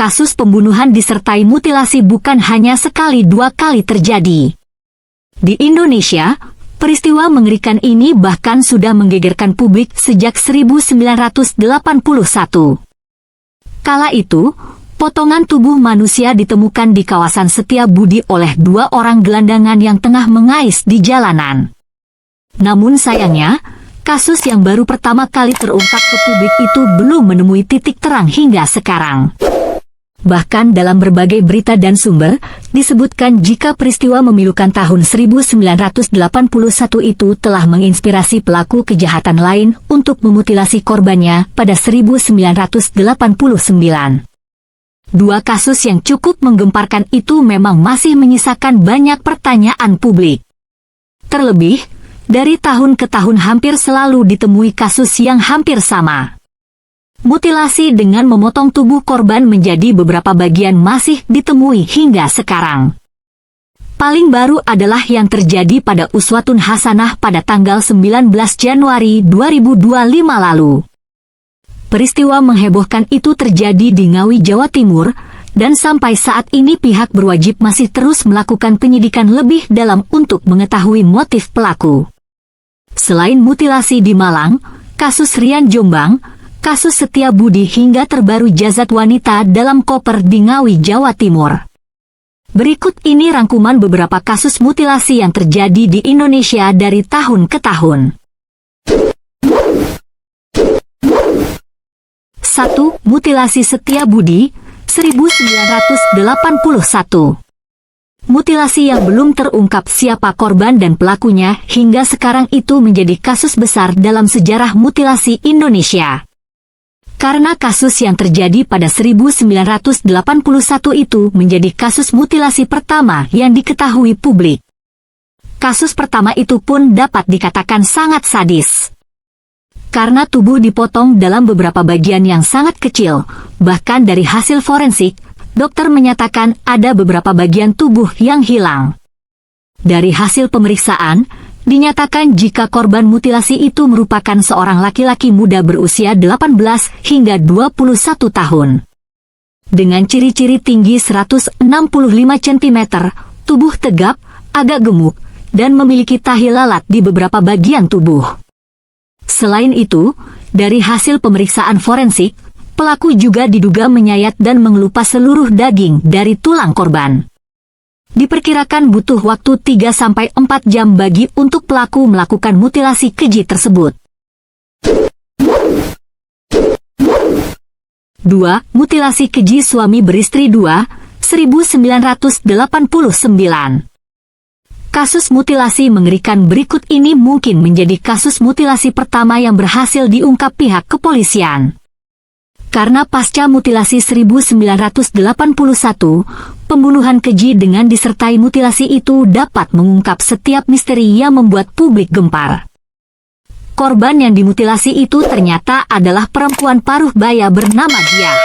kasus pembunuhan disertai mutilasi bukan hanya sekali dua kali terjadi. Di Indonesia, peristiwa mengerikan ini bahkan sudah menggegerkan publik sejak 1981. Kala itu, potongan tubuh manusia ditemukan di kawasan Setiabudi oleh dua orang gelandangan yang tengah mengais di jalanan. Namun sayangnya, kasus yang baru pertama kali terungkap ke publik itu belum menemui titik terang hingga sekarang. Bahkan dalam berbagai berita dan sumber, disebutkan jika peristiwa memilukan tahun 1981 itu telah menginspirasi pelaku kejahatan lain untuk memutilasi korbannya pada 1989. Dua kasus yang cukup menggemparkan itu memang masih menyisakan banyak pertanyaan publik. Terlebih, dari tahun ke tahun hampir selalu ditemui kasus yang hampir sama. Mutilasi dengan memotong tubuh korban menjadi beberapa bagian masih ditemui hingga sekarang. Paling baru adalah yang terjadi pada Uswatun Hasanah pada tanggal 19 Januari 2025 lalu. Peristiwa menghebohkan itu terjadi di Ngawi, Jawa Timur, dan sampai saat ini pihak berwajib masih terus melakukan penyidikan lebih dalam untuk mengetahui motif pelaku. Selain mutilasi di Malang, kasus Rian Jombang, kasus Setiabudi hingga terbaru jasad wanita dalam koper di Ngawi, Jawa Timur. Berikut ini rangkuman beberapa kasus mutilasi yang terjadi di Indonesia dari tahun ke tahun. 1. Mutilasi Setiabudi, 1981. Mutilasi yang belum terungkap siapa korban dan pelakunya hingga sekarang itu menjadi kasus besar dalam sejarah mutilasi Indonesia. Karena kasus yang terjadi pada 1981 itu menjadi kasus mutilasi pertama yang diketahui publik. Kasus pertama itu pun dapat dikatakan sangat sadis. Karena tubuh dipotong dalam beberapa bagian yang sangat kecil, bahkan dari hasil forensik, dokter menyatakan ada beberapa bagian tubuh yang hilang. Dari hasil pemeriksaan, dinyatakan jika korban mutilasi itu merupakan seorang laki-laki muda berusia 18 hingga 21 tahun. Dengan ciri-ciri tinggi 165 cm, tubuh tegap, agak gemuk, dan memiliki tahi lalat di beberapa bagian tubuh. Selain itu, dari hasil pemeriksaan forensik, pelaku juga diduga menyayat dan mengelupas seluruh daging dari tulang korban. Diperkirakan butuh waktu 3-4 jam bagi untuk pelaku melakukan mutilasi keji tersebut. 2. Mutilasi keji suami beristri 2, 1989. Kasus mutilasi mengerikan berikut ini mungkin menjadi kasus mutilasi pertama yang berhasil diungkap pihak kepolisian. Karena pasca mutilasi 1981, pembunuhan keji dengan disertai mutilasi itu dapat mengungkap setiap misteri yang membuat publik gempar. Korban yang dimutilasi itu ternyata adalah perempuan paruh baya bernama Diah.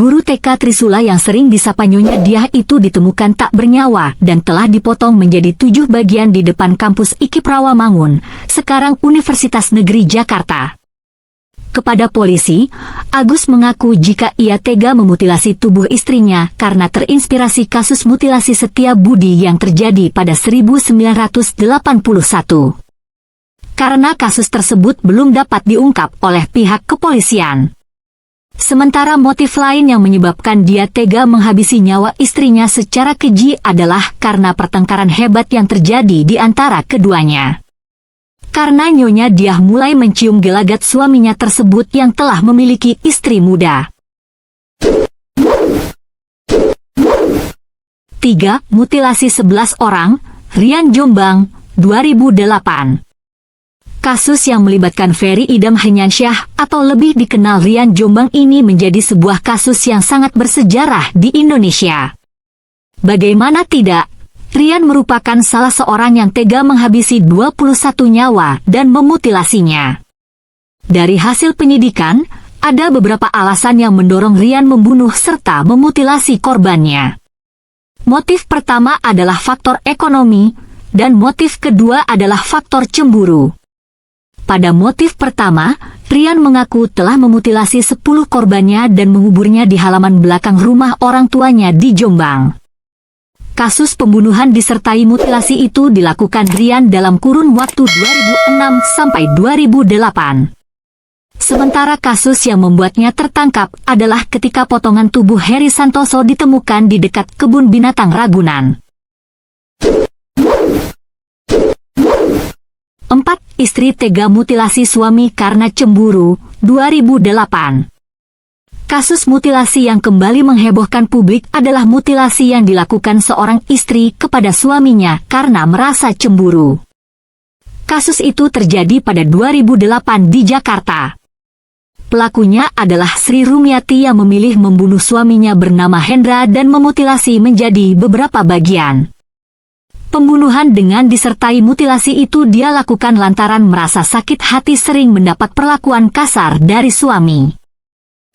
Guru TK Trisula yang sering disapa Nyonya Diah itu ditemukan tak bernyawa dan telah dipotong menjadi 7 bagian di depan kampus IKIP Rawamangun, sekarang Universitas Negeri Jakarta. Kepada polisi, Agus mengaku jika ia tega memutilasi tubuh istrinya karena terinspirasi kasus mutilasi Setiabudi yang terjadi pada 1981. Karena kasus tersebut belum dapat diungkap oleh pihak kepolisian. Sementara motif lain yang menyebabkan dia tega menghabisi nyawa istrinya secara keji adalah karena pertengkaran hebat yang terjadi di antara keduanya. Karena Nyonya Diah mulai mencium gelagat suaminya tersebut yang telah memiliki istri muda. 3. Mutilasi 11 orang, Rian Jombang, 2008. Kasus yang melibatkan Ferry Idam Henyansyah atau lebih dikenal Rian Jombang ini menjadi sebuah kasus yang sangat bersejarah di Indonesia. Bagaimana tidak? Rian merupakan salah seorang yang tega menghabisi 21 nyawa dan memutilasinya. Dari hasil penyidikan, ada beberapa alasan yang mendorong Rian membunuh serta memutilasi korbannya. Motif pertama adalah faktor ekonomi, dan motif kedua adalah faktor cemburu. Pada motif pertama, Rian mengaku telah memutilasi 10 korbannya dan menguburnya di halaman belakang rumah orang tuanya di Jombang. Kasus pembunuhan disertai mutilasi itu dilakukan Rian dalam kurun waktu 2006 sampai 2008. Sementara kasus yang membuatnya tertangkap adalah ketika potongan tubuh Heri Santoso ditemukan di dekat kebun binatang Ragunan. 4. Istri tega mutilasi suami karena cemburu, 2008. Kasus mutilasi yang kembali menghebohkan publik adalah mutilasi yang dilakukan seorang istri kepada suaminya karena merasa cemburu. Kasus itu terjadi pada 2008 di Jakarta. Pelakunya adalah Sri Rumiati yang memilih membunuh suaminya bernama Hendra dan memutilasi menjadi beberapa bagian. Pembunuhan dengan disertai mutilasi itu dia lakukan lantaran merasa sakit hati sering mendapat perlakuan kasar dari suami.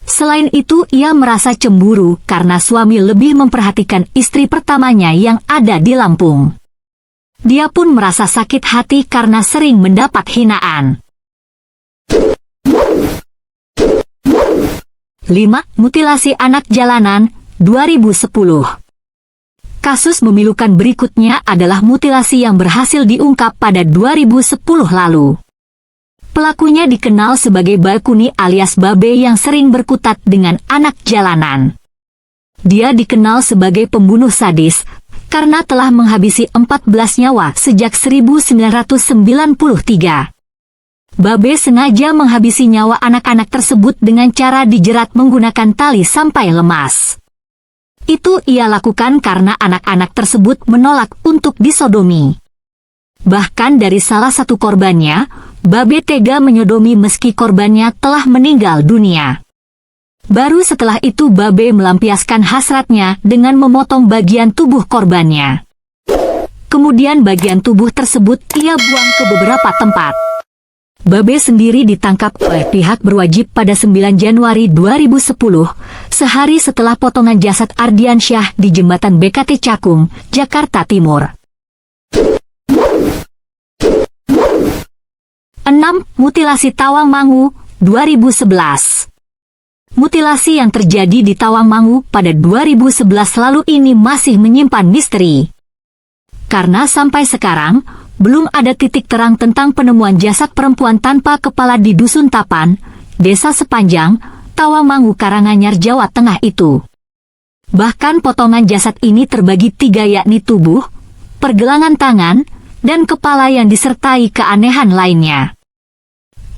Selain itu, ia merasa cemburu karena suami lebih memperhatikan istri pertamanya yang ada di Lampung. Dia pun merasa sakit hati karena sering mendapat hinaan. 5. Mutilasi anak jalanan, 2010. Kasus memilukan berikutnya adalah mutilasi yang berhasil diungkap pada 2010 lalu. Pelakunya dikenal sebagai Bakuni alias Babe yang sering berkutat dengan anak jalanan. Dia dikenal sebagai pembunuh sadis karena telah menghabisi 14 nyawa sejak 1993. Babe sengaja menghabisi nyawa anak-anak tersebut dengan cara dijerat menggunakan tali sampai lemas. Itu ia lakukan karena anak-anak tersebut menolak untuk disodomi. Bahkan dari salah satu korbannya, Babe tega menyodomi meski korbannya telah meninggal dunia. Baru setelah itu Babe melampiaskan hasratnya dengan memotong bagian tubuh korbannya. Kemudian bagian tubuh tersebut ia buang ke beberapa tempat. Babe sendiri ditangkap oleh pihak berwajib pada 9 Januari 2010, sehari setelah potongan jasad Ardiansyah di Jembatan BKT Cakung, Jakarta Timur. 6. Mutilasi Tawangmangu, 2011. Mutilasi yang terjadi di Tawangmangu pada 2011 lalu ini masih menyimpan misteri. Karena sampai sekarang, belum ada titik terang tentang penemuan jasad perempuan tanpa kepala di Dusun Tapan, Desa Sepanjang, Tawangmangu, Karanganyar, Jawa Tengah itu. Bahkan potongan jasad ini terbagi 3 yakni tubuh, pergelangan tangan, dan kepala yang disertai keanehan lainnya.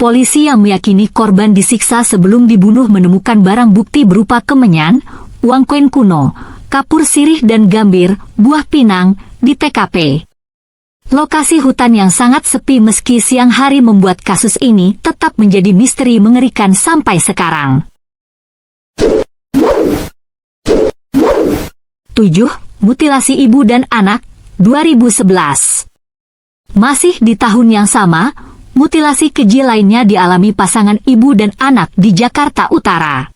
Polisi yang meyakini korban disiksa sebelum dibunuh menemukan barang bukti berupa kemenyan, uang koin kuno, kapur sirih dan gambir, buah pinang, di TKP. Lokasi hutan yang sangat sepi meski siang hari membuat kasus ini tetap menjadi misteri mengerikan sampai sekarang. 7. Mutilasi ibu dan anak, 2011. Masih di tahun yang sama, mutilasi keji lainnya dialami pasangan ibu dan anak di Jakarta Utara.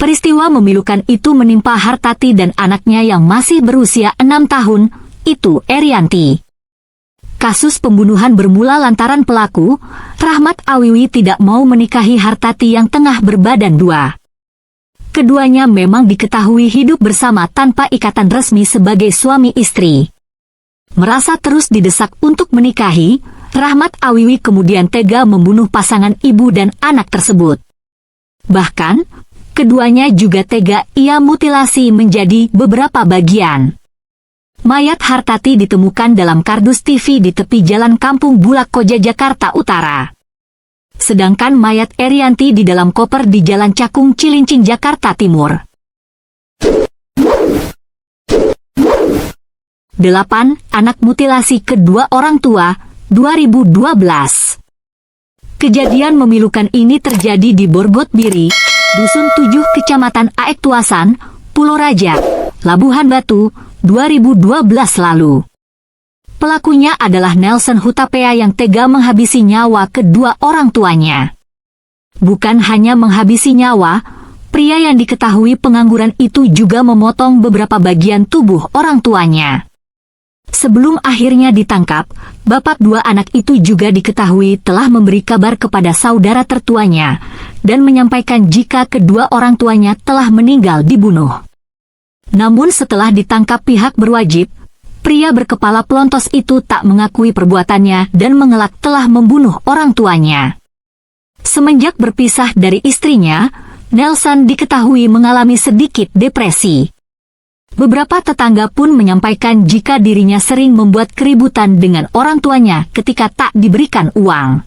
Peristiwa memilukan itu menimpa Hartati dan anaknya yang masih berusia 6 tahun, itu Erianti. Kasus pembunuhan bermula lantaran pelaku, Rahmat Awiwi, tidak mau menikahi Hartati yang tengah berbadan 2. Keduanya memang diketahui hidup bersama tanpa ikatan resmi sebagai suami istri. Merasa terus didesak untuk menikahi, Rahmat Awiwi kemudian tega membunuh pasangan ibu dan anak tersebut. Bahkan, keduanya juga tega ia mutilasi menjadi beberapa bagian. Mayat Hartati ditemukan dalam kardus TV di tepi Jalan Kampung Bulak Koja, Jakarta Utara. Sedangkan mayat Erianti di dalam koper di Jalan Cakung Cilincing, Jakarta Timur. 8. Anak mutilasi kedua orang tua, 2012. Kejadian memilukan ini terjadi di Borgot Biri, Dusun 7 Kecamatan Aek Tuasan, Pulau Raja, Labuhan Batu, 2012 lalu. Pelakunya adalah Nelson Hutapea yang tega menghabisi nyawa kedua orang tuanya. Bukan hanya menghabisi nyawa, pria yang diketahui pengangguran itu juga memotong beberapa bagian tubuh orang tuanya. Sebelum akhirnya ditangkap, bapak dua anak itu juga diketahui telah memberi kabar kepada saudara tertuanya dan menyampaikan jika kedua orang tuanya telah meninggal dibunuh. Namun setelah ditangkap pihak berwajib, pria berkepala pelontos itu tak mengakui perbuatannya dan mengelak telah membunuh orang tuanya. Semenjak berpisah dari istrinya, Nelson diketahui mengalami sedikit depresi. Beberapa tetangga pun menyampaikan jika dirinya sering membuat keributan dengan orang tuanya ketika tak diberikan uang.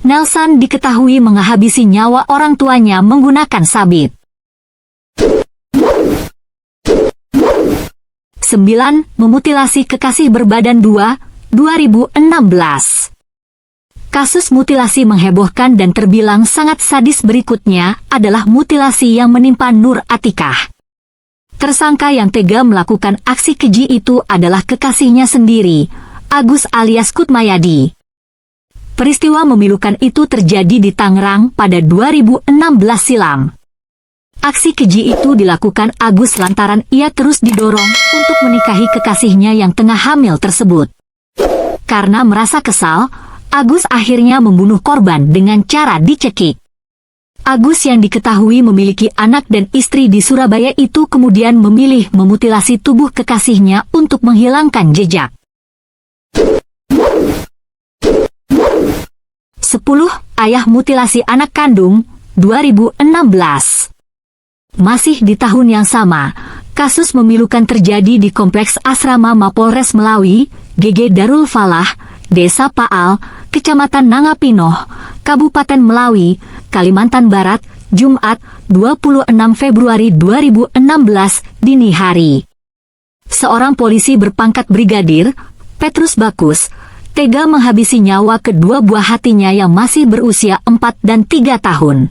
Nelson diketahui menghabisi nyawa orang tuanya menggunakan sabit. 9. Memutilasi kekasih berbadan 2, 2016. Kasus mutilasi menghebohkan dan terbilang sangat sadis berikutnya adalah mutilasi yang menimpa Nur Atikah. Tersangka yang tega melakukan aksi keji itu adalah kekasihnya sendiri, Agus alias Kutmayadi. Peristiwa memilukan itu terjadi di Tangerang pada 2016 silam. Aksi keji itu dilakukan Agus lantaran ia terus didorong untuk menikahi kekasihnya yang tengah hamil tersebut. Karena merasa kesal, Agus akhirnya membunuh korban dengan cara dicekik. Agus yang diketahui memiliki anak dan istri di Surabaya itu kemudian memilih memutilasi tubuh kekasihnya untuk menghilangkan jejak. 10. Ayah mutilasi anak kandung, 2016. Masih di tahun yang sama, kasus memilukan terjadi di Kompleks Asrama Mapolres Melawi, GG Darul Falah, Desa Paal, Kecamatan Nangapinoh, Kabupaten Melawi, Kalimantan Barat, Jumat, 26 Februari 2016, dini hari. Seorang polisi berpangkat brigadir, Petrus Bakus, tega menghabisi nyawa kedua buah hatinya yang masih berusia 4 dan 3 tahun.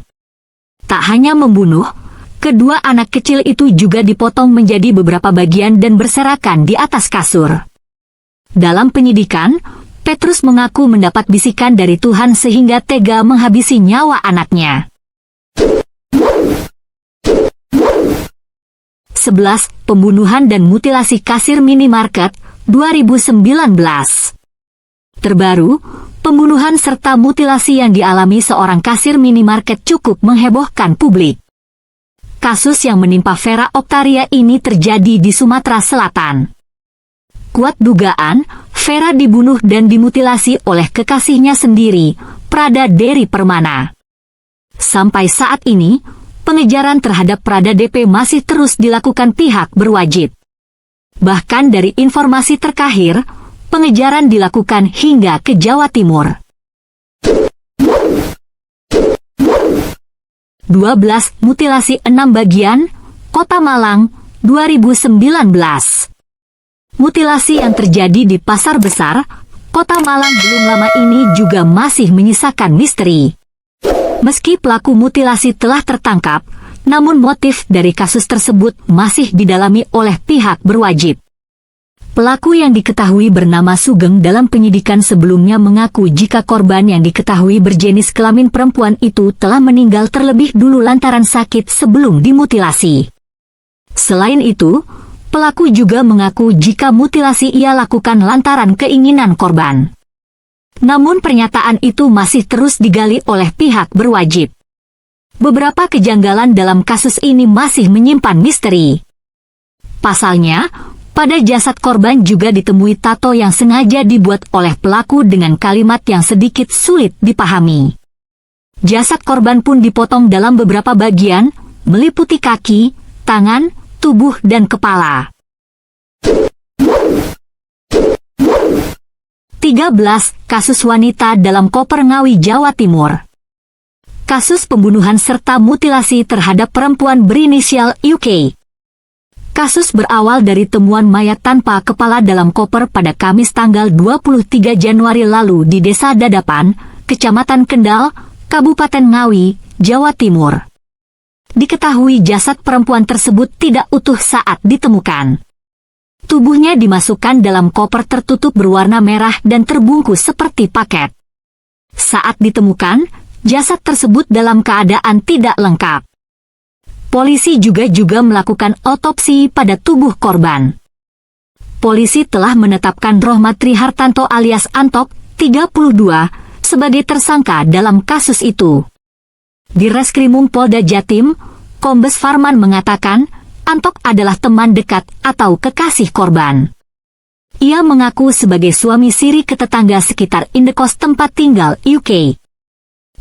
Tak hanya membunuh, kedua anak kecil itu juga dipotong menjadi beberapa bagian dan berserakan di atas kasur. Dalam penyidikan, Petrus mengaku mendapat bisikan dari Tuhan sehingga tega menghabisi nyawa anaknya. 11. Pembunuhan dan mutilasi kasir minimarket, 2019. Terbaru, pembunuhan serta mutilasi yang dialami seorang kasir minimarket cukup menghebohkan publik. Kasus yang menimpa Vera Oktaria ini terjadi di Sumatera Selatan. Kuat dugaan, Vera dibunuh dan dimutilasi oleh kekasihnya sendiri, Prada Dery Permana. Sampai saat ini, pengejaran terhadap Prada DP masih terus dilakukan pihak berwajib. Bahkan dari informasi terkahir, pengejaran dilakukan hingga ke Jawa Timur. 12. Mutilasi 6 bagian, Kota Malang, 2019. Mutilasi yang terjadi di Pasar Besar, Kota Malang belum lama ini juga masih menyisakan misteri. Meski pelaku mutilasi telah tertangkap, namun motif dari kasus tersebut masih didalami oleh pihak berwajib. Pelaku yang diketahui bernama Sugeng dalam penyidikan sebelumnya mengaku jika korban yang diketahui berjenis kelamin perempuan itu telah meninggal terlebih dulu lantaran sakit sebelum dimutilasi. Selain itu, pelaku juga mengaku jika mutilasi ia lakukan lantaran keinginan korban. Namun pernyataan itu masih terus digali oleh pihak berwajib. Beberapa kejanggalan dalam kasus ini masih menyimpan misteri. Pasalnya, pada jasad korban juga ditemui tato yang sengaja dibuat oleh pelaku dengan kalimat yang sedikit sulit dipahami. Jasad korban pun dipotong dalam beberapa bagian, meliputi kaki, tangan, tubuh dan kepala. 13. Kasus wanita dalam koper Ngawi, Jawa Timur. Kasus pembunuhan serta mutilasi terhadap perempuan berinisial UK. Kasus berawal dari temuan mayat tanpa kepala dalam koper pada Kamis tanggal 23 Januari lalu di Desa Dadapan, Kecamatan Kendal, Kabupaten Ngawi, Jawa Timur. Diketahui jasad perempuan tersebut tidak utuh saat ditemukan. Tubuhnya dimasukkan dalam koper tertutup berwarna merah dan terbungkus seperti paket. Saat ditemukan, jasad tersebut dalam keadaan tidak lengkap. Polisi juga melakukan otopsi pada tubuh korban. polisi telah menetapkan Rohmat Trihartanto alias Antok, 32, sebagai tersangka dalam kasus itu. Di Reskrimum Polda Jatim, Kombes Farman mengatakan, Antok adalah teman dekat atau kekasih korban. Ia mengaku sebagai suami siri ke tetangga sekitar indekos tempat tinggal UK.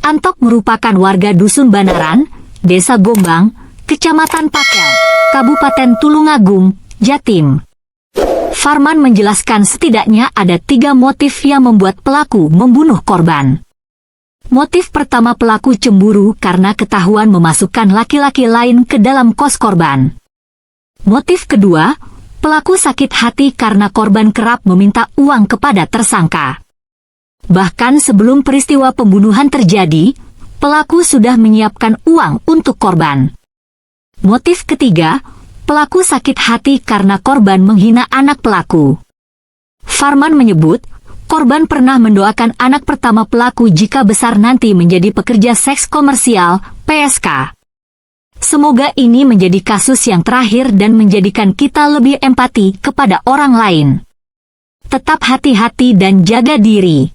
Antok merupakan warga Dusun Banaran, Desa Gombang, Kecamatan Pakel, Kabupaten Tulungagung, Jatim. Farman menjelaskan setidaknya ada 3 motif yang membuat pelaku membunuh korban. Motif pertama, pelaku cemburu karena ketahuan memasukkan laki-laki lain ke dalam kos korban. Motif kedua, pelaku sakit hati karena korban kerap meminta uang kepada tersangka. Bahkan sebelum peristiwa pembunuhan terjadi, pelaku sudah menyiapkan uang untuk korban. Motif ketiga, pelaku sakit hati karena korban menghina anak pelaku. Farman menyebut, korban pernah mendoakan anak pertama pelaku jika besar nanti menjadi pekerja seks komersial, PSK. Semoga ini menjadi kasus yang terakhir dan menjadikan kita lebih empati kepada orang lain. Tetap hati-hati dan jaga diri.